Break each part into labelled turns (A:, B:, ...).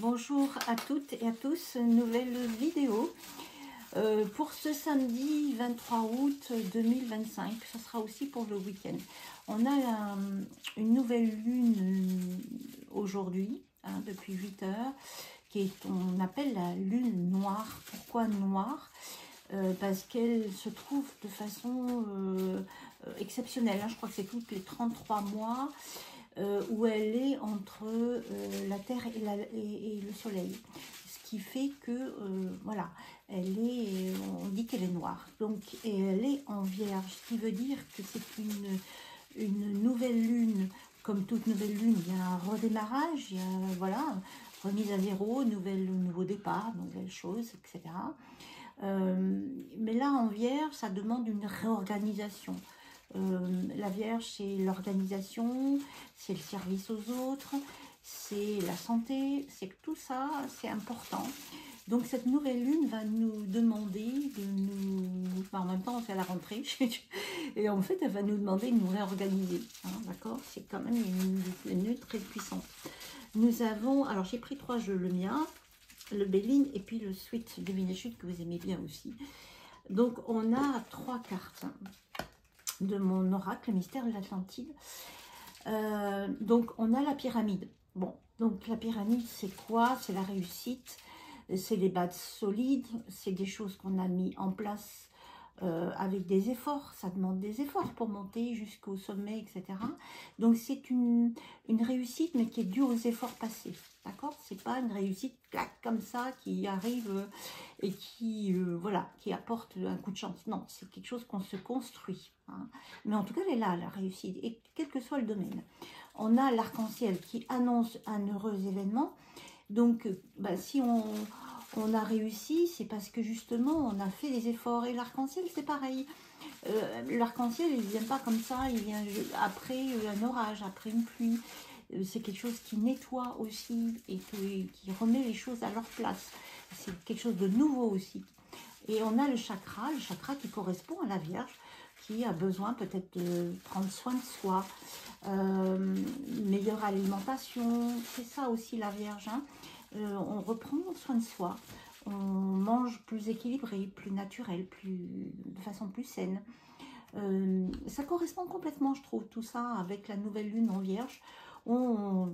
A: Bonjour à toutes et à tous, nouvelle vidéo pour ce samedi 23 août 2025, ça sera aussi pour le week-end. On a une nouvelle lune aujourd'hui, depuis 8 heures, on appelle la lune noire. Pourquoi noire? Parce qu'elle se trouve de façon exceptionnelle, je crois que c'est toutes les 33 mois, où elle est entre la Terre et le Soleil. Ce qui fait que, voilà, on dit qu'elle est noire. Donc, et elle est en Vierge, ce qui veut dire que c'est une nouvelle lune. Comme toute nouvelle lune, il y a un redémarrage, il y a, voilà, remise à zéro, nouveau départ, nouvelles choses, etc. Mais là, en Vierge, ça demande une réorganisation. La Vierge, c'est l'organisation, c'est le service aux autres, c'est la santé, c'est que tout ça, c'est important. Donc cette nouvelle lune va nous demander de nous... en même temps, on fait la rentrée, et en fait, elle va nous demander de nous réorganiser. D'accord? C'est quand même une lune très puissante. Nous avons... Alors, j'ai pris 3 jeux, le mien, le Béline, et puis le Sweet Divination, que vous aimez bien aussi. Donc, on a 3 cartes de mon oracle, le mystère de l'Atlantide. Donc, on a la pyramide. Bon, donc la pyramide, c'est quoi? C'est la réussite, c'est les bases solides, c'est des choses qu'on a mis en place avec des efforts. Ça demande des efforts pour monter jusqu'au sommet, etc. Donc, c'est une réussite, mais qui est due aux efforts passés. D'accord? C'est pas une réussite clac, comme ça qui arrive et qui, voilà, qui apporte un coup de chance. Non, c'est quelque chose qu'on se construit. Mais en tout cas, elle est là, la réussite, et quel que soit le domaine. On a l'arc-en-ciel qui annonce un heureux événement. Donc, si on a réussi, c'est parce que justement, on a fait des efforts. Et l'arc-en-ciel, c'est pareil. L'arc-en-ciel, il ne vient pas comme ça, il vient après un orage, après une pluie. C'est quelque chose qui nettoie aussi et qui remet les choses à leur place. C'est quelque chose de nouveau aussi. Et on a le chakra qui correspond à la Vierge, qui a besoin peut-être de prendre soin de soi, meilleure alimentation, c'est ça aussi la Vierge. On reprend soin de soi, on mange plus équilibré, plus naturel, de façon plus saine. Ça correspond complètement, je trouve, tout ça avec la nouvelle lune en Vierge. On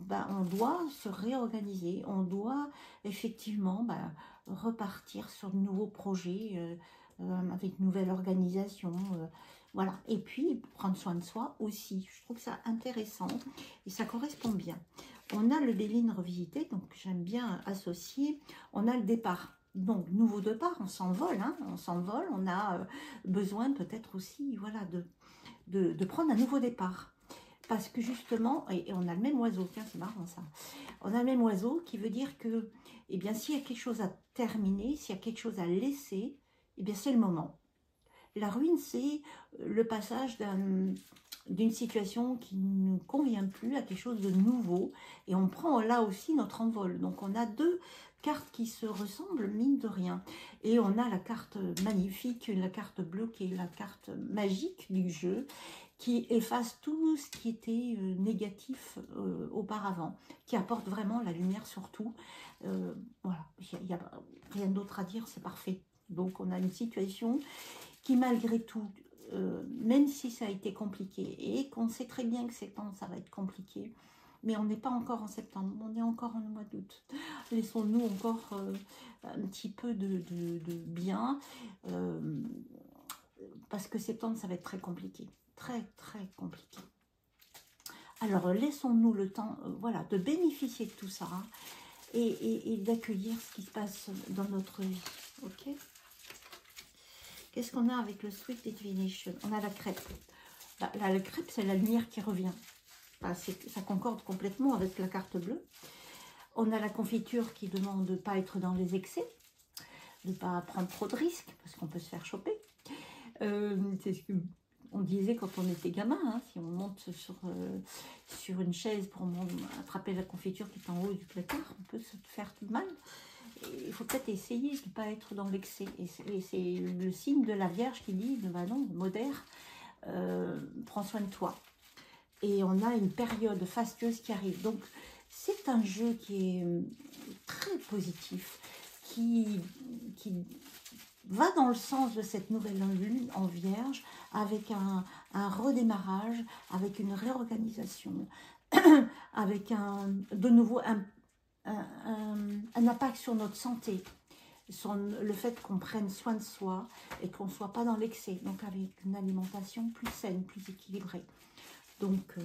A: doit se réorganiser, on doit effectivement repartir sur de nouveaux projets avec une nouvelle organisation. Voilà, et puis prendre soin de soi aussi. Je trouve ça intéressant et ça correspond bien. On a le Béline revisité, donc j'aime bien associer. On a le départ. Donc, nouveau départ, on s'envole, on s'envole, on a besoin peut-être aussi, voilà, de prendre un nouveau départ. Parce que justement, et on a le même oiseau, tiens, c'est marrant ça, on a le même oiseau qui veut dire que, eh bien, s'il y a quelque chose à terminer, s'il y a quelque chose à laisser, eh bien, c'est le moment. La ruine, c'est le passage d'une situation qui ne nous convient plus à quelque chose de nouveau, et on prend là aussi notre envol. Donc on a 2 cartes qui se ressemblent, mine de rien, et on a la carte magnifique, la carte bleue qui est la carte magique du jeu, qui efface tout ce qui était négatif auparavant, qui apporte vraiment la lumière sur tout. Voilà, il n'y a rien d'autre à dire, c'est parfait. Donc on a une situation qui malgré tout, même si ça a été compliqué, et qu'on sait très bien que septembre, ça va être compliqué, mais on n'est pas encore en septembre, on est encore en mois d'août. Laissons-nous encore un petit peu de bien, parce que septembre, ça va être très compliqué, très très compliqué. Alors, laissons-nous le temps, voilà, de bénéficier de tout ça, et d'accueillir ce qui se passe dans notre vie, ok? Qu'est-ce qu'on a avec le Sweet Divination? On a la crêpe. Là, la crêpe, c'est la lumière qui revient. Ça concorde complètement avec la carte bleue. On a la confiture qui demande de ne pas être dans les excès, de ne pas prendre trop de risques, parce qu'on peut se faire choper. C'est ce qu'on disait quand on était gamin. Si on monte sur une chaise pour attraper la confiture qui est en haut du placard, on peut se faire tout mal. Il faut peut-être essayer de ne pas être dans l'excès. Et c'est le signe de la Vierge qui dit, non, modère, prends soin de toi. Et on a une période fastueuse qui arrive. Donc, c'est un jeu qui est positif qui va dans le sens de cette nouvelle lune en Vierge, avec un redémarrage, avec une réorganisation, avec de nouveau un impact sur notre santé, sur le fait qu'on prenne soin de soi et qu'on ne soit pas dans l'excès, donc avec une alimentation plus saine, plus équilibrée. Donc,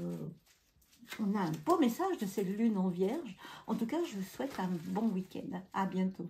A: on a un beau message de cette lune en Vierge. En tout cas, je vous souhaite un bon week-end. À bientôt.